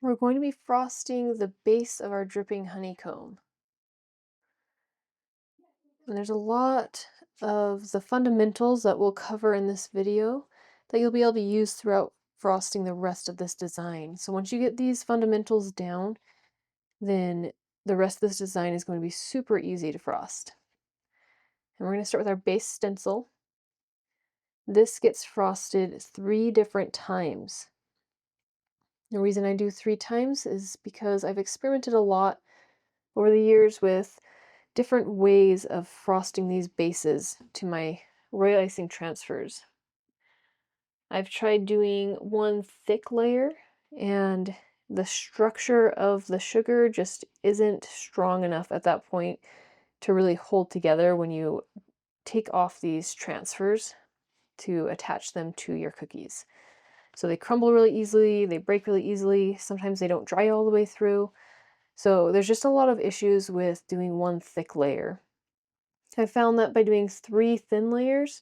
We're going to be frosting the base of our dripping honeycomb. And there's a lot of the fundamentals that we'll cover in this video that you'll be able to use throughout frosting the rest of this design. So once you get these fundamentals down, then the rest of this design is going to be super easy to frost. And we're going to start with our base stencil. This gets frosted 3 different times. The reason I do 3 times is because I've experimented a lot over the years with different ways of frosting these bases to my royal icing transfers. I've tried doing one thick layer, and the structure of the sugar just isn't strong enough at that point to really hold together when you take off these transfers to attach them to your cookies. So they crumble really easily, they break really easily, sometimes they don't dry all the way through. So there's just a lot of issues with doing one thick layer. I found that by doing 3 thin layers,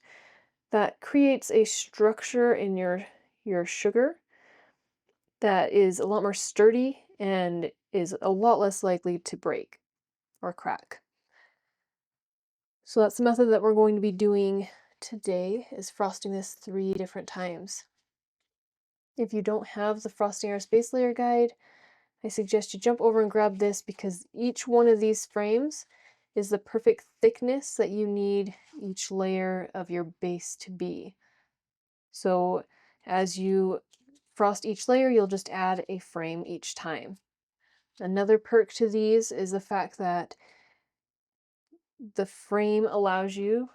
that creates a structure in your sugar that is a lot more sturdy and is a lot less likely to break or crack. So that's the method that we're going to be doing today, is frosting this 3 different times. If you don't have the Frosting Our Space Layer guide, I suggest you jump over and grab this, because each one of these frames is the perfect thickness that you need each layer of your base to be. So as you frost each layer, you'll just add a frame each time. Another perk to these is the fact that the frame allows you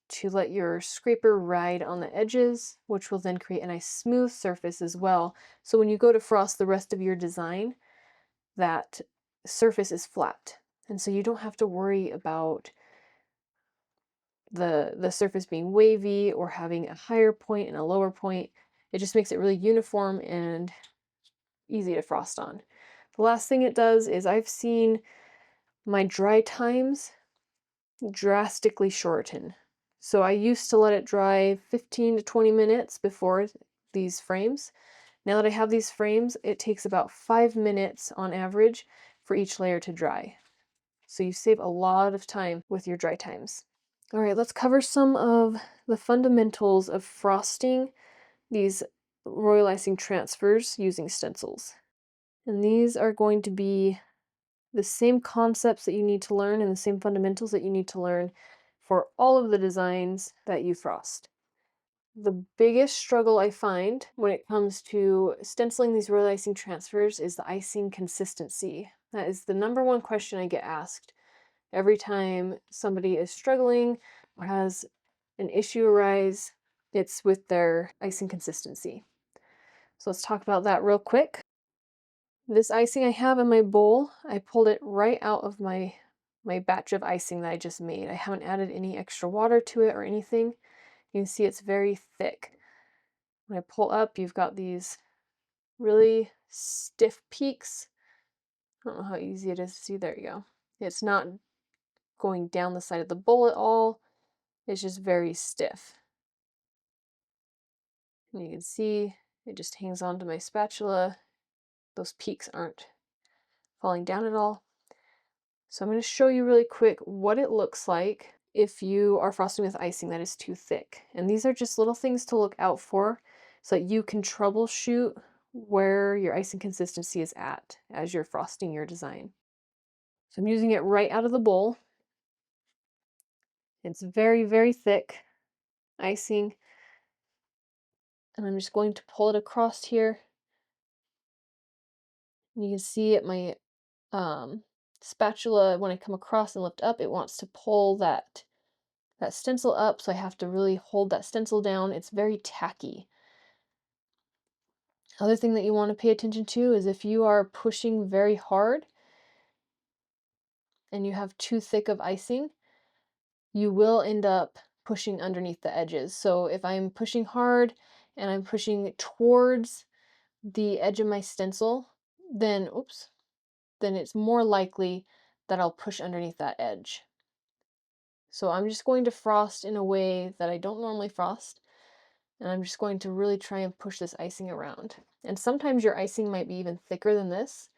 to let your scraper ride on the edges, which will then create a nice smooth surface as well. So when you go to frost the rest of your design, that surface is flat. And so you don't have to worry about the surface being wavy or having a higher point and a lower point. It just makes it really uniform and easy to frost on. The last thing it does is I've seen my dry times drastically shorten. So I used to let it dry 15 to 20 minutes before these frames. Now that I have these frames, it takes about 5 minutes on average for each layer to dry. So you save a lot of time with your dry times. All right, let's cover some of the fundamentals of frosting these royal icing transfers using stencils. And these are going to be the same concepts that you need to learn and the same fundamentals that you need to learn for all of the designs that you frost. The biggest struggle I find when it comes to stenciling these royal icing transfers is the icing consistency. That is the #1 question I get asked every time somebody is struggling or has an issue arise. It's with their icing consistency. So let's talk about that real quick. This icing I have in my bowl, I pulled it right out of my batch of icing that I just made. I haven't added any extra water to it or anything. You can see it's very thick. When I pull up, you've got these really stiff peaks. I don't know how easy it is to see. There you go. It's not going down the side of the bowl at all. It's just very stiff. And you can see it just hangs onto my spatula. Those peaks aren't falling down at all. So I'm going to show you really quick what it looks like if you are frosting with icing that is too thick. And these are just little things to look out for so that you can troubleshoot where your icing consistency is at as you're frosting your design. So I'm using it right out of the bowl. It's very, very thick icing. And I'm just going to pull it across here. And you can see at my spatula, when I come across and lift up, it wants to pull that stencil up, so I have to really hold that stencil down. It's very tacky. Other thing that you want to pay attention to is if you are pushing very hard and you have too thick of icing, you will end up pushing underneath the edges. So if I'm pushing hard and I'm pushing towards the edge of my stencil, then it's more likely that I'll push underneath that edge. So I'm just going to frost in a way that I don't normally frost. And I'm just going to really try and push this icing around. And sometimes your icing might be even thicker than this.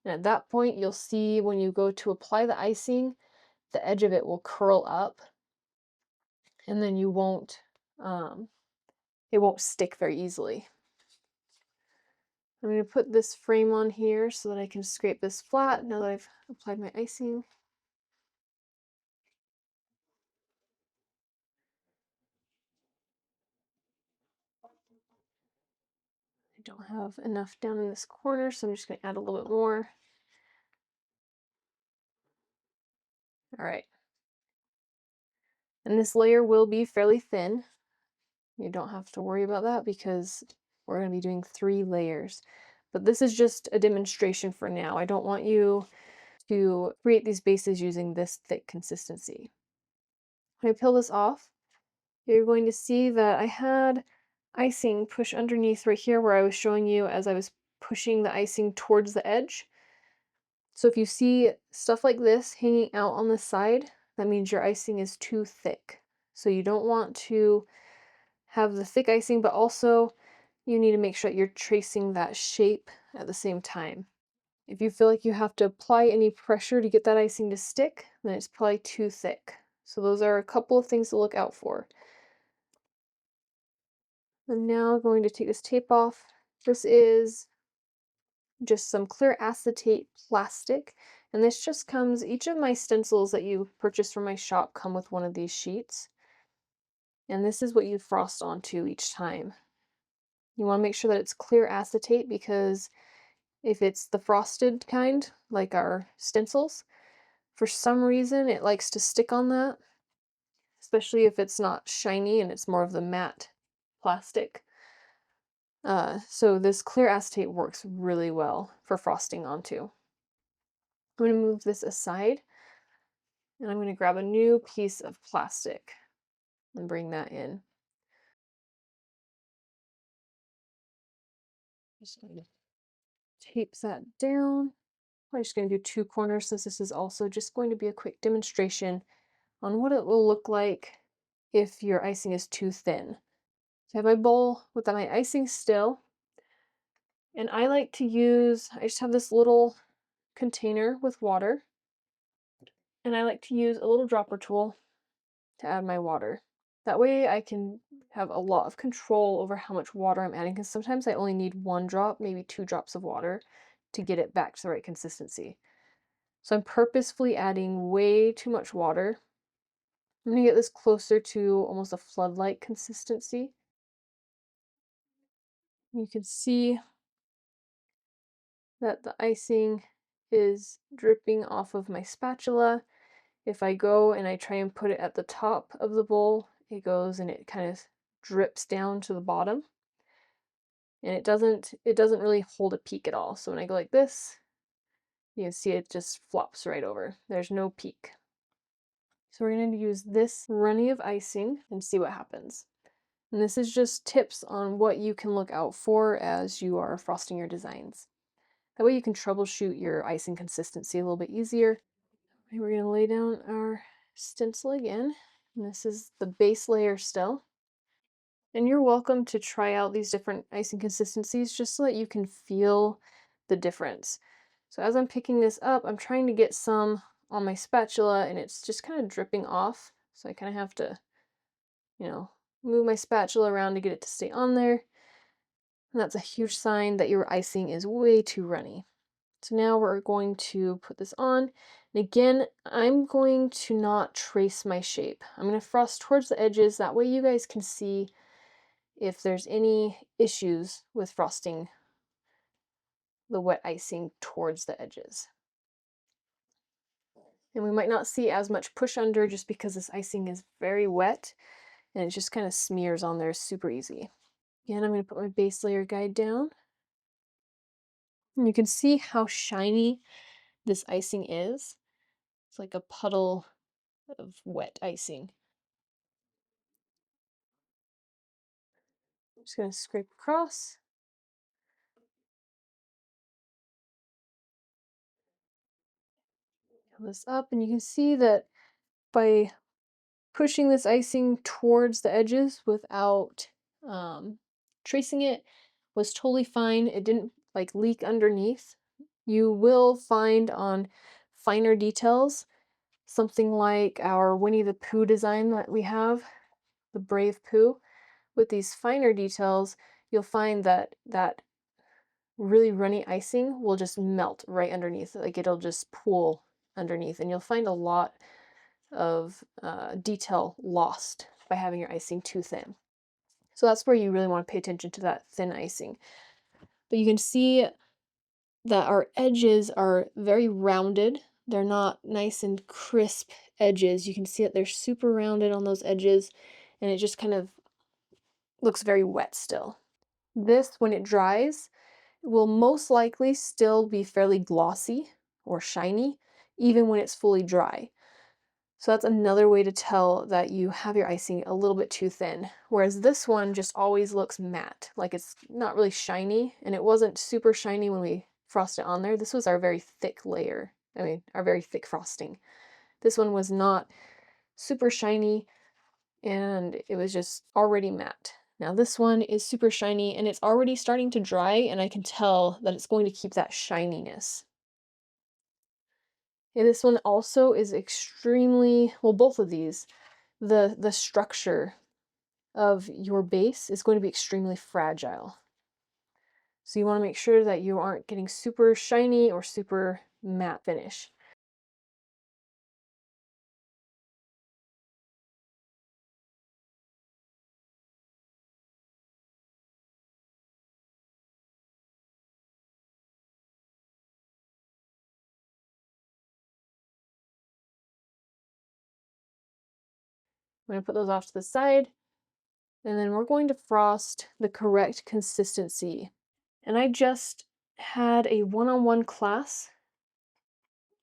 And at that point, you'll see when you go to apply the icing, the edge of it will curl up, and then it won't stick very easily. I'm going to put this frame on here so that I can scrape this flat now that I've applied my icing. I don't have enough down in this corner, so I'm just going to add a little bit more. All right. And this layer will be fairly thin. You don't have to worry about that because we're going to be doing 3 layers. But this is just a demonstration for now. I don't want you to create these bases using this thick consistency. When I peel this off, you're going to see that I had icing push underneath right here where I was showing you as I was pushing the icing towards the edge. So if you see stuff like this hanging out on the side, that means your icing is too thick. So you don't want to have the thick icing, but also you need to make sure that you're tracing that shape at the same time. If you feel like you have to apply any pressure to get that icing to stick, then it's probably too thick. So those are a couple of things to look out for. I'm now going to take this tape off. This is just some clear acetate plastic, and this just comes, each of my stencils that you purchase from my shop come with one of these sheets, and this is what you frost onto each time. You want to make sure that it's clear acetate because if it's the frosted kind, like our stencils, for some reason it likes to stick on that, especially if it's not shiny and it's more of the matte plastic. So this clear acetate works really well for frosting onto. I'm going to move this aside and I'm going to grab a new piece of plastic and bring that in. Just going to tape that down. I'm just going to do 2 corners since this is also just going to be a quick demonstration on what it will look like if your icing is too thin. So I have my bowl with my icing still, and I like to use, I just have this little container with water, and I like to use a little dropper tool to add my water. That way I can have a lot of control over how much water I'm adding, because sometimes I only need 1 drop, maybe 2 drops of water to get it back to the right consistency. So I'm purposefully adding way too much water. I'm going to get this closer to almost a flood-like consistency. You can see that the icing is dripping off of my spatula. If I go and I try and put it at the top of the bowl, it goes and it kind of drips down to the bottom. And it doesn't really hold a peak at all. So when I go like this, you can see it just flops right over. There's no peak. So we're going to use this runny of icing and see what happens. And this is just tips on what you can look out for as you are frosting your designs. That way you can troubleshoot your icing consistency a little bit easier. Okay, we're going to lay down our stencil again. And this is the base layer still. And you're welcome to try out these different icing consistencies just so that you can feel the difference. So as I'm picking this up, I'm trying to get some on my spatula and it's just kind of dripping off. So I kind of have to, move my spatula around to get it to stay on there. And that's a huge sign that your icing is way too runny. So now we're going to put this on. And again, I'm going to not trace my shape. I'm going to frost towards the edges. That way you guys can see if there's any issues with frosting the wet icing towards the edges. And we might not see as much push under just because this icing is very wet and it just kind of smears on there super easy. Again, I'm going to put my base layer guide down. And you can see how shiny this icing is. It's like a puddle of wet icing. I'm just going to scrape across. Pull this up and you can see that by pushing this icing towards the edges without tracing it was totally fine. It didn't like leak underneath. You will find on finer details, something like our Winnie the Pooh design that we have, the Brave Pooh. With these finer details, you'll find that that really runny icing will just melt right underneath. Like it'll just pool underneath, and you'll find a lot of detail lost by having your icing too thin. So that's where you really want to pay attention to that thin icing. But you can see that our edges are very rounded. They're not nice and crisp edges. You can see that they're super rounded on those edges, and it just kind of looks very wet still. This, when it dries, will most likely still be fairly glossy or shiny, even when it's fully dry. So that's another way to tell that you have your icing a little bit too thin. Whereas this one just always looks matte, like it's not really shiny, and it wasn't super shiny when we frosted it on there. This was our very thick layer. I mean, our very thick frosting. This one was not super shiny, and it was just already matte. Now this one is super shiny, and it's already starting to dry, and I can tell that it's going to keep that shininess. Yeah, this one also is extremely, well, both of these, the structure of your base is going to be extremely fragile. So you want to make sure that you aren't getting super shiny or super matte finish. I'm going to put those off to the side, and then we're going to frost the correct consistency. And I just had a one-on-one class,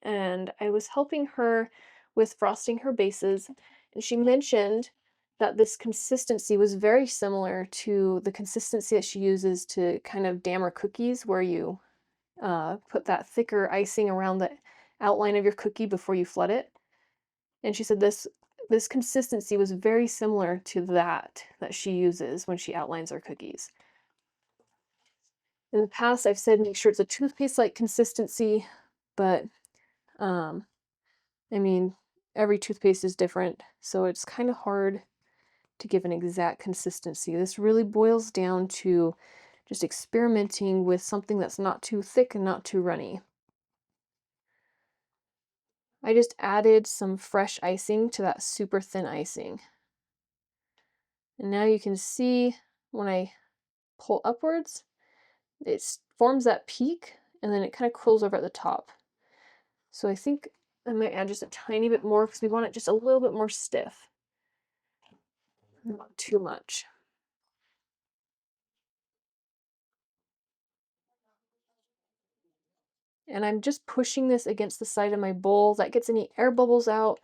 and I was helping her with frosting her bases, and she mentioned that this consistency was very similar to the consistency that she uses to kind of dammer cookies, where you put that thicker icing around the outline of your cookie before you flood it. And she said this consistency was very similar to that she uses when she outlines her cookies. In the past, I've said make sure it's a toothpaste-like consistency, but I mean, every toothpaste is different, so it's kind of hard to give an exact consistency. This really boils down to just experimenting with something that's not too thick and not too runny. I just added some fresh icing to that super thin icing. And now you can see when I pull upwards, it forms that peak, and then it kind of curls over at the top. So I think I might add just a tiny bit more because we want it just a little bit more stiff. Not too much. And I'm just pushing this against the side of my bowl. That gets any air bubbles out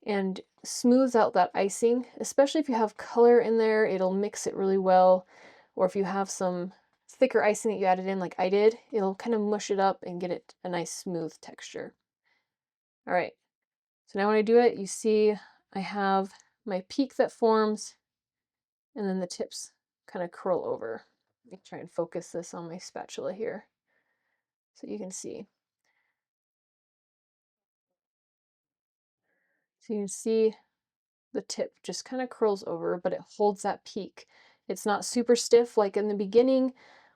and smooths out that icing. Especially if you have color in there, it'll mix it really well. Or if you have some thicker icing that you added in like I did, it'll kind of mush it up and get it a nice smooth texture. All right, so now when I do it, you see I have my peak that forms, and then the tips kind of curl over. Let me try and focus this on my spatula here so you can see. So you can see the tip just kind of curls over, but it holds that peak. It's not super stiff like in the beginning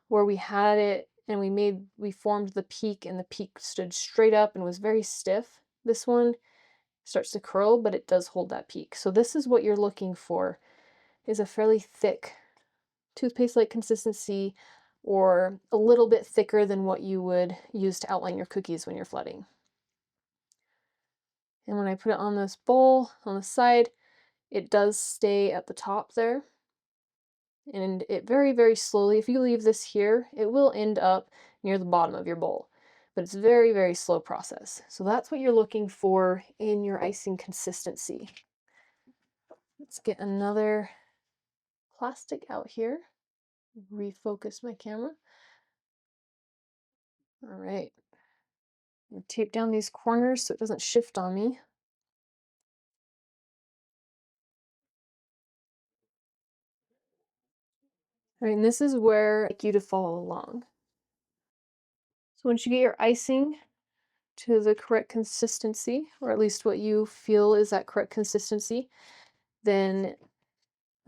where we had it and we formed the peak and the peak stood straight up and was very stiff. This one starts to curl, but it does hold that peak. So this is what you're looking for, is a fairly thick toothpaste-like consistency, or a little bit thicker than what you would use to outline your cookies when you're flooding. And when I put it on this bowl on the side, it does stay at the top there. And it very, very slowly, if you leave this here, it will end up near the bottom of your bowl. But it's very, very slow process. So that's what you're looking for in your icing consistency. Let's get another plastic out here. Refocus my camera. All right. Tape down these corners so it doesn't shift on me. All right, and this is where I'd like you to follow along. So once you get your icing to the correct consistency, or at least what you feel is that correct consistency, then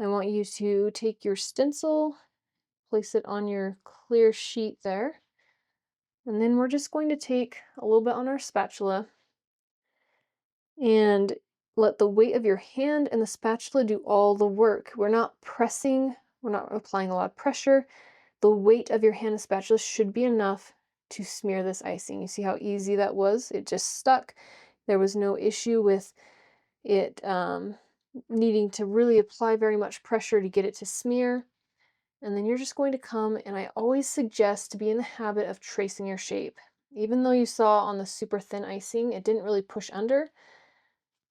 I want you to take your stencil, place it on your clear sheet there, and then we're just going to take a little bit on our spatula and let the weight of your hand and the spatula do all the work. We're not pressing, we're not applying a lot of pressure. The weight of your hand and spatula should be enough to smear this icing. You see how easy that was? It just stuck. There was no issue with it needing to really apply very much pressure to get it to smear. And then you're just going to come, and I always suggest to be in the habit of tracing your shape. Even though you saw on the super thin icing, it didn't really push under,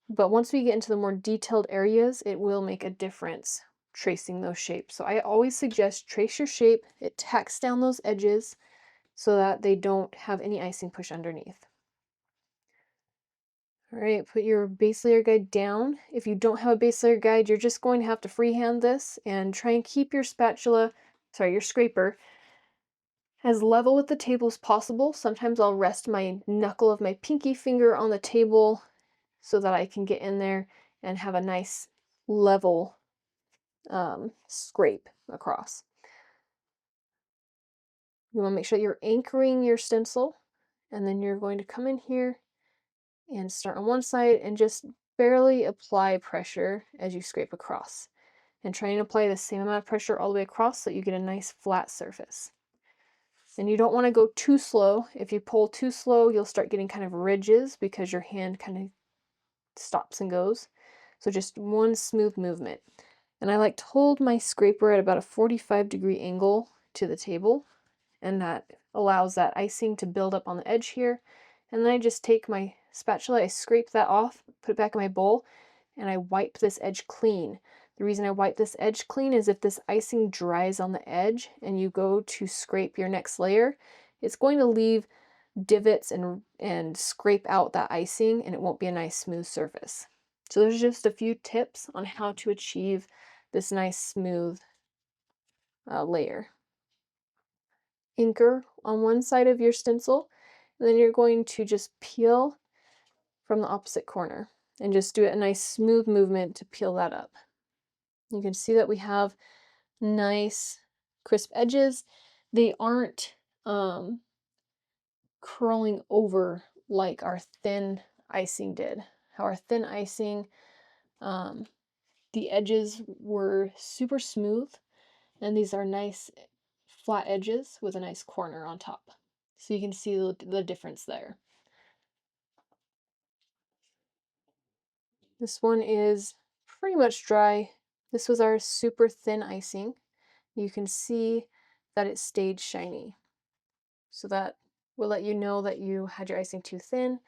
but once we get into the more detailed areas, it will make a difference tracing those shapes. So I always suggest trace your shape. It tacks down those edges so that they don't have any icing push underneath. All right, put your base layer guide down. If you don't have a base layer guide, you're just going to have to freehand this and try and keep your your scraper, as level with the table as possible. Sometimes I'll rest my knuckle of my pinky finger on the table so that I can get in there and have a nice level scrape across. You want to make sure you're anchoring your stencil, and then you're going to come in here and start on one side and just barely apply pressure as you scrape across, and try and apply the same amount of pressure all the way across so that you get a nice flat surface. And you don't want to go too slow. If you pull too slow, you'll start getting kind of ridges because your hand kind of stops and goes. So just one smooth movement. And I like to hold my scraper at about a 45-degree angle to the table, and that allows that icing to build up on the edge here. And then I just take my spatula, I scrape that off, put it back in my bowl, and I wipe this edge clean. The reason I wipe this edge clean is if this icing dries on the edge and you go to scrape your next layer, it's going to leave divots and scrape out that icing, and it won't be a nice smooth surface. So there's just a few tips on how to achieve this nice smooth layer. Anchor on one side of your stencil, and then you're going to just peel from the opposite corner and just do a nice smooth movement to peel that up. You can see that we have nice crisp edges. They aren't curling over like our thin icing did. How our thin icing, the edges were super smooth, and these are nice flat edges with a nice corner on top. So you can see the difference there. This one is pretty much dry. This was our super thin icing. You can see that it stayed shiny. So that will let you know that you had your icing too thin.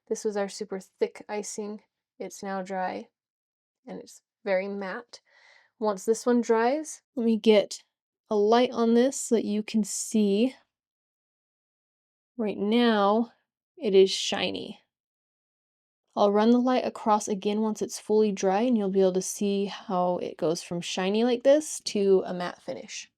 This was our super thick icing. It's now dry and it's very matte. Once this one dries, let me get a light on this so that you can see. Right now, it is shiny. I'll run the light across again once it's fully dry, and you'll be able to see how it goes from shiny like this to a matte finish.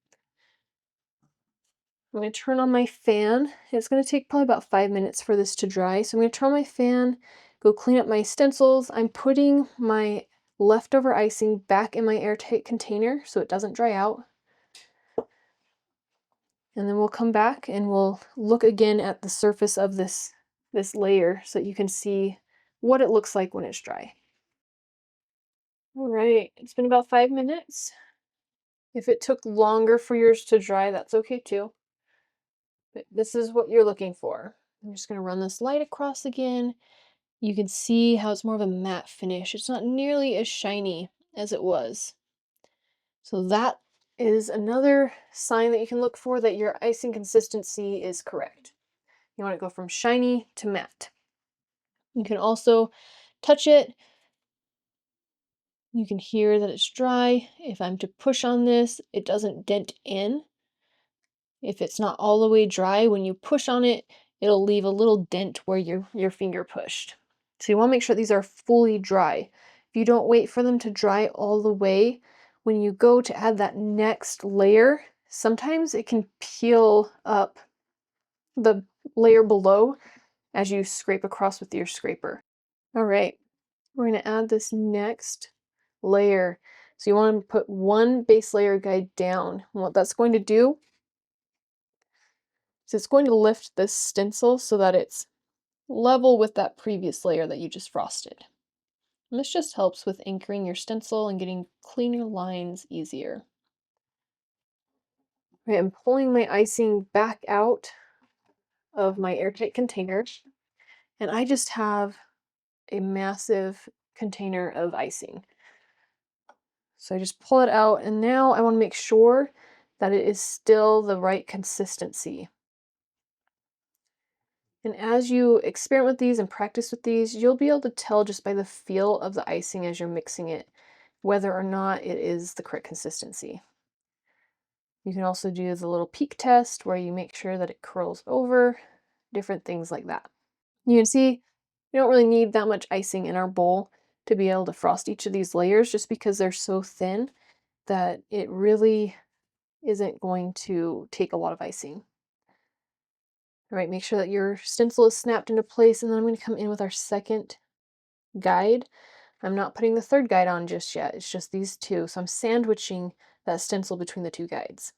I'm going to turn on my fan. It's going to take probably about 5 minutes for this to dry. So I'm going to turn on my fan, go clean up my stencils. I'm putting my leftover icing back in my airtight container so it doesn't dry out. And then we'll come back and we'll look again at the surface of this layer so that you can see what it looks like when it's dry. All right, it's been about 5 minutes. If it took longer for yours to dry, that's okay too. But this is what you're looking for. I'm just going to run this light across again. You can see how it's more of a matte finish. It's not nearly as shiny as it was. So that is another sign that you can look for that your icing consistency is correct. You want to go from shiny to matte. You can also touch it. You can hear that it's dry. If I'm to push on this, it doesn't dent in. If it's not all the way dry, when you push on it, it'll leave a little dent where your finger pushed. So you want to make sure these are fully dry. If you don't wait for them to dry all the way, when you go to add that next layer, sometimes it can peel up the layer below as you scrape across with your scraper. All right, we're going to add this next layer. So you want to put one base layer guide down. And what that's going to do is it's going to lift this stencil so that it's level with that previous layer that you just frosted. And this just helps with anchoring your stencil and getting cleaner lines easier. Right, I'm pulling my icing back out of my airtight container, and I just have a massive container of icing. So I just pull it out, and now I want to make sure that it is still the right consistency. And as you experiment with these and practice with these, you'll be able to tell just by the feel of the icing as you're mixing it, whether or not it is the correct consistency. You can also do the little peak test where you make sure that it curls over, different things like that. You can see we don't really need that much icing in our bowl to be able to frost each of these layers, just because they're so thin that it really isn't going to take a lot of icing. All right, make sure that your stencil is snapped into place, and then I'm going to come in with our second guide. I'm not putting the third guide on just yet, it's just these two, so I'm sandwiching that stencil between the two guides.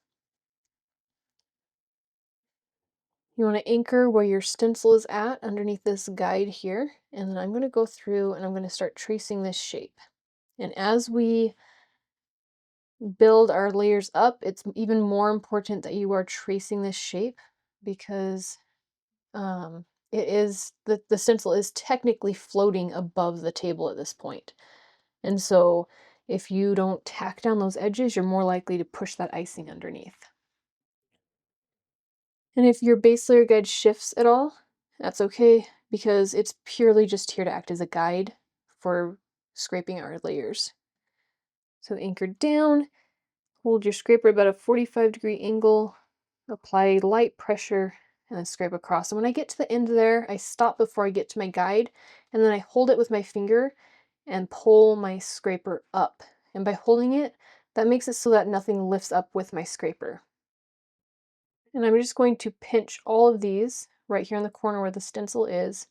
You want to anchor where your stencil is at underneath this guide here, and then I'm going to go through and I'm going to start tracing this shape. And as we build our layers up, it's even more important that you are tracing this shape, because the stencil is technically floating above the table at this point. And so if you don't tack down those edges, you're more likely to push that icing underneath. And if your base layer guide shifts at all, that's okay, because it's purely just here to act as a guide for scraping our layers. So anchor down, hold your scraper about a 45-degree angle, apply light pressure, and then scrape across. And when I get to the end there, I stop before I get to my guide, and then I hold it with my finger and pull my scraper up. And by holding it, that makes it so that nothing lifts up with my scraper. And I'm just going to pinch all of these right here in the corner where the stencil is,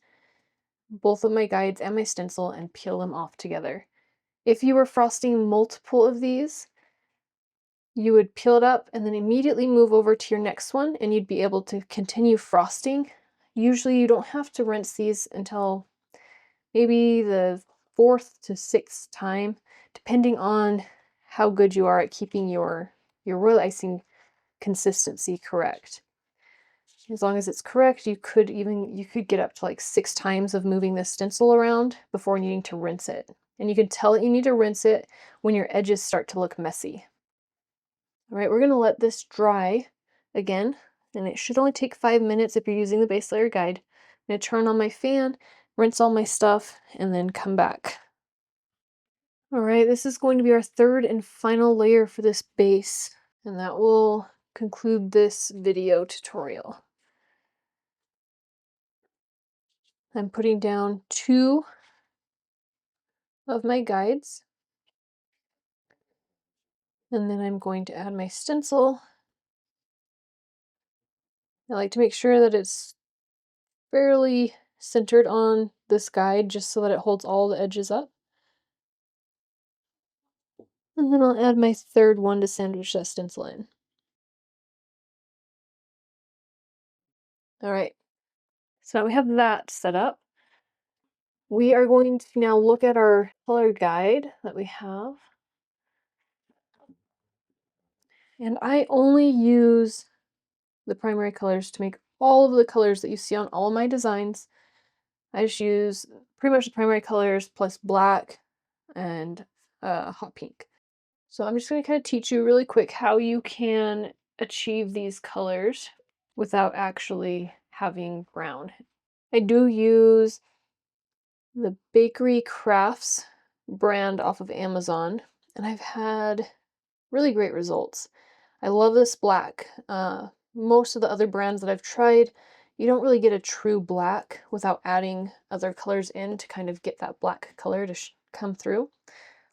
both of my guides and my stencil, and peel them off together. If you were frosting multiple of these, you would peel it up and then immediately move over to your next one, and you'd be able to continue frosting. Usually you don't have to rinse these until maybe the 4th to 6th time, depending on how good you are at keeping your royal icing consistency correct. As long as it's correct, you could get up to like 6 times of moving this stencil around before needing to rinse it. And you can tell that you need to rinse it when your edges start to look messy. All right, we're going to let this dry again, and it should only take 5 minutes if you're using the base layer guide. I'm going to turn on my fan, rinse all my stuff, and then come back. All right, this is going to be our third and final layer for this base, and that will conclude this video tutorial. I'm putting down 2 of my guides, and then I'm going to add my stencil. I like to make sure that it's fairly centered on this guide, just so that it holds all the edges up. And then I'll add my third one to sandwich that stencil in. All right, so now we have that set up. We are going to now look at our color guide that we have. And I only use the primary colors to make all of the colors that you see on all of my designs. I just use pretty much the primary colors plus black and hot pink. So I'm just going to kind of teach you really quick how you can achieve these colors without actually having brown. I do use the Bakery Crafts brand off of Amazon, and I've had really great results. I love this black. Most of the other brands that I've tried, you don't really get a true black without adding other colors in to kind of get that black color to come through.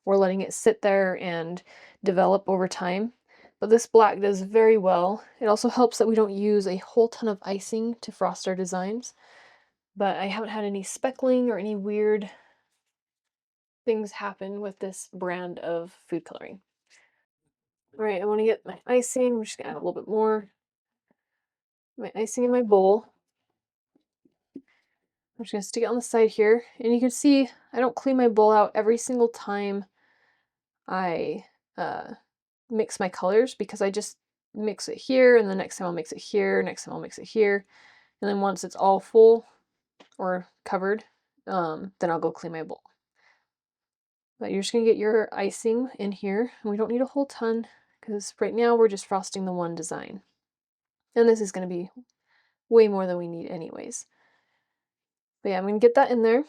we're letting it sit there and develop over time. But this black does very well. It also helps that we don't use a whole ton of icing to frost our designs, but I haven't had any speckling or any weird things happen with this brand of food coloring. All right, I want to get my icing. I'm just gonna add a little bit more. My icing in my bowl. I'm just gonna stick it on the side here, and you can see I don't clean my bowl out every single time I mix my colors, because I just mix it here, and the next time I'll mix it here, next time I'll mix it here, and then once it's all full or covered, then I'll go clean my bowl. But you're just gonna get your icing in here, and we don't need a whole ton because right now we're just frosting the one design. And this is gonna be way more than we need anyways. But yeah, I'm gonna get that in there,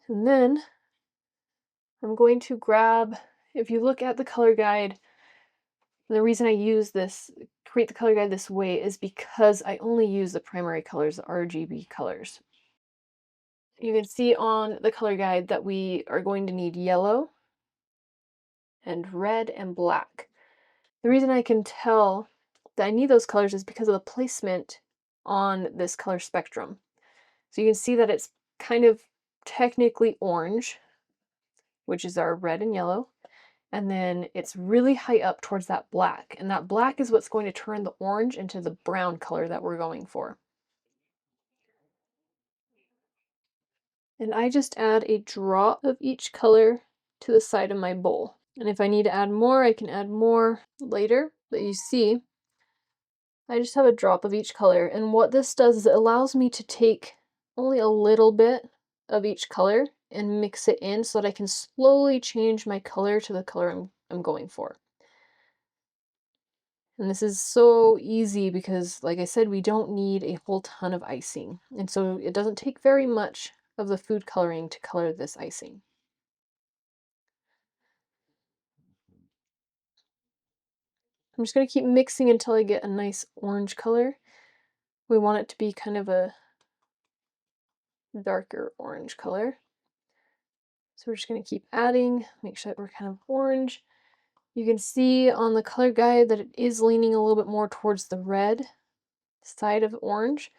and then I'm going to grab, if you look at the color guide, the reason I use this, create the color guide this way, is because I only use the primary colors, the RGB colors. You can see on the color guide that we are going to need yellow and red and black. The reason I can tell that I need those colors is because of the placement on this color spectrum. So you can see that it's kind of technically orange, which is our red and yellow, and then it's really high up towards that black, and that black is what's going to turn the orange into the brown color that we're going for. And I just add a drop of each color to the side of my bowl. And if I need to add more, I can add more later, but you see, I just have a drop of each color, and what this does is it allows me to take only a little bit of each color and mix it in so that I can slowly change my color to the color I'm going for. And this is so easy because, like I said, we don't need a whole ton of icing. And so it doesn't take very much of the food coloring to color this icing. I'm just going to keep mixing until I get a nice orange color. We want it to be kind of a darker orange color. So we're just going to keep adding, make sure that we're kind of orange. You can see on the color guide that it is leaning a little bit more towards the red side of orange.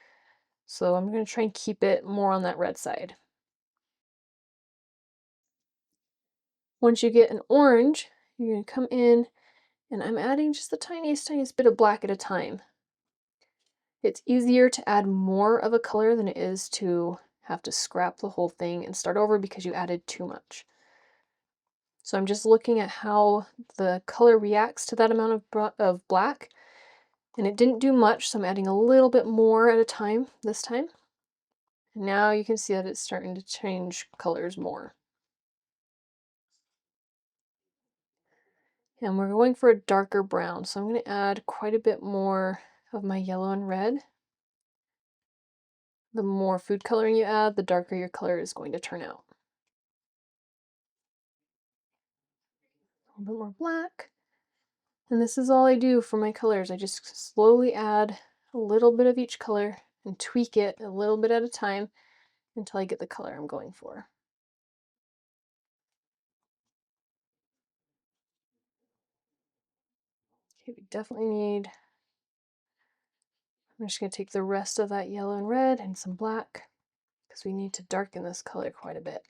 So I'm going to try and keep it more on that red side. Once you get an orange, you're going to come in, and I'm adding just the tiniest bit of black at a time. It's easier to add more of a color than it is to have to scrap the whole thing and start over because you added too much. So I'm just looking at how the color reacts to that amount of black, and it didn't do much, so I'm adding a little bit more at a time this time. And now you can see that it's starting to change colors more. And we're going for a darker brown, so I'm going to add quite a bit more of my yellow and red. The more food coloring you add, the darker your color is going to turn out. A little bit more black. And this is all I do for my colors. I just slowly add a little bit of each color and tweak it a little bit at a time until I get the color I'm going for. Okay, we definitely need, I'm just going to take the rest of that yellow and red and some black because we need to darken this color quite a bit.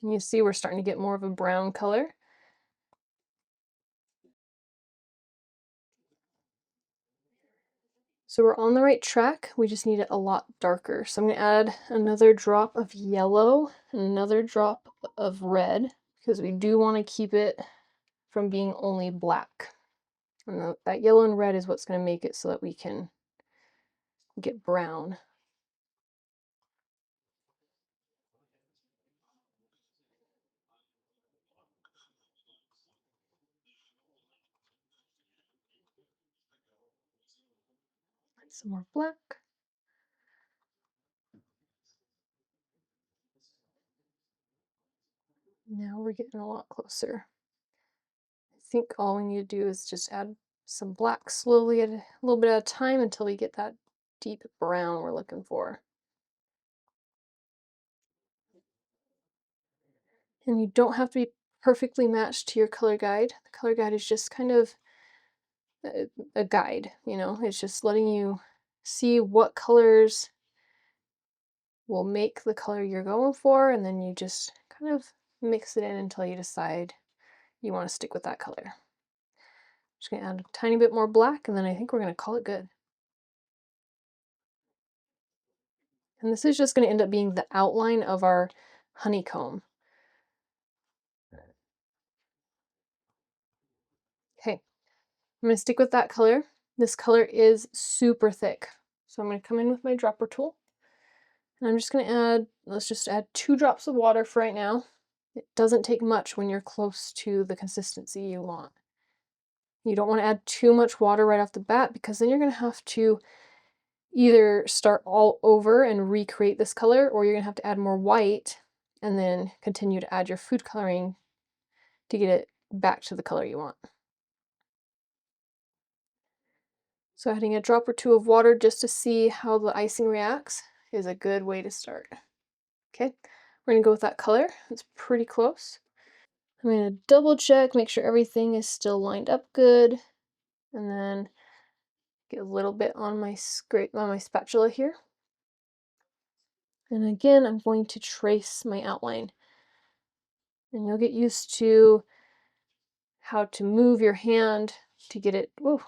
And you see we're starting to get more of a brown color. So we're on the right track, we just need it a lot darker. So I'm going to add another drop of yellow and another drop of red because we do want to keep it from being only black. And that yellow and red is what's going to make it so that we can get brown. Add some more black. Now we're getting a lot closer. I think all we need to do is just add some black slowly at a little bit at a time until we get that deep brown we're looking for. And you don't have to be perfectly matched to your color guide. The color guide is just kind of a guide, you know, it's just letting you see what colors will make the color you're going for, and then you just kind of mix it in until you decide you want to stick with that color. Just gonna add a tiny bit more black, and then I think we're gonna call it good. And this is just gonna end up being the outline of our honeycomb. Okay, I'm gonna stick with that color. This color is super thick. So I'm gonna come in with my dropper tool, and I'm just gonna add, let's just add 2 drops of water for right now. It doesn't take much when you're close to the consistency you want. You don't want to add too much water right off the bat, because then you're going to have to either start all over and recreate this color, or you're going to have to add more white and then continue to add your food coloring to get it back to the color you want. So adding a drop or 2 of water just to see how the icing reacts is a good way to start. Okay, we're going to go with that color. It's pretty close. I'm going to double check, make sure everything is still lined up good, and then get a little bit on my spatula here. And again, I'm going to trace my outline. And you'll get used to how to move your hand to get it, whoa.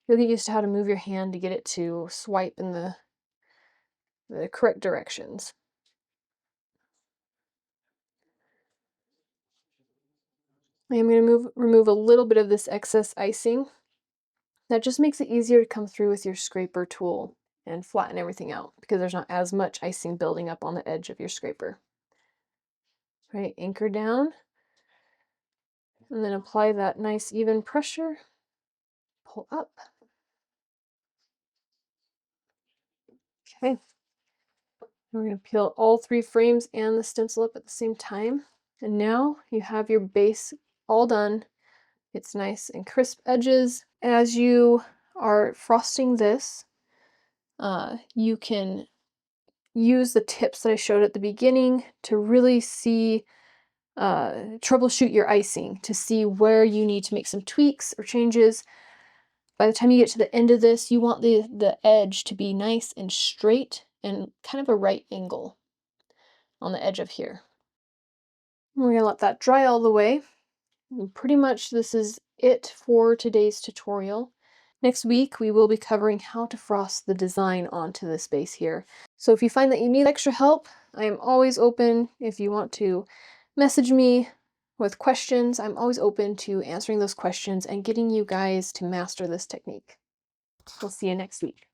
You'll get used to how to move your hand to get it to swipe in the correct directions. I am going to remove a little bit of this excess icing. That just makes it easier to come through with your scraper tool and flatten everything out, because there's not as much icing building up on the edge of your scraper. Right, anchor down, and then apply that nice even pressure. Pull up. Okay. We're going to peel all 3 frames and the stencil up at the same time. And now you have your base all done. It's nice and crisp edges. As you are frosting this, you can use the tips that I showed at the beginning to really see, troubleshoot your icing, to see where you need to make some tweaks or changes. By the time you get to the end of this, you want the edge to be nice and straight and kind of a right angle on the edge of here. We're gonna let that dry all the way. And pretty much this is it for today's tutorial. Next week, we will be covering how to frost the design onto this base here. So if you find that you need extra help, I am always open. If you want to message me with questions, I'm always open to answering those questions and getting you guys to master this technique. We'll see you next week.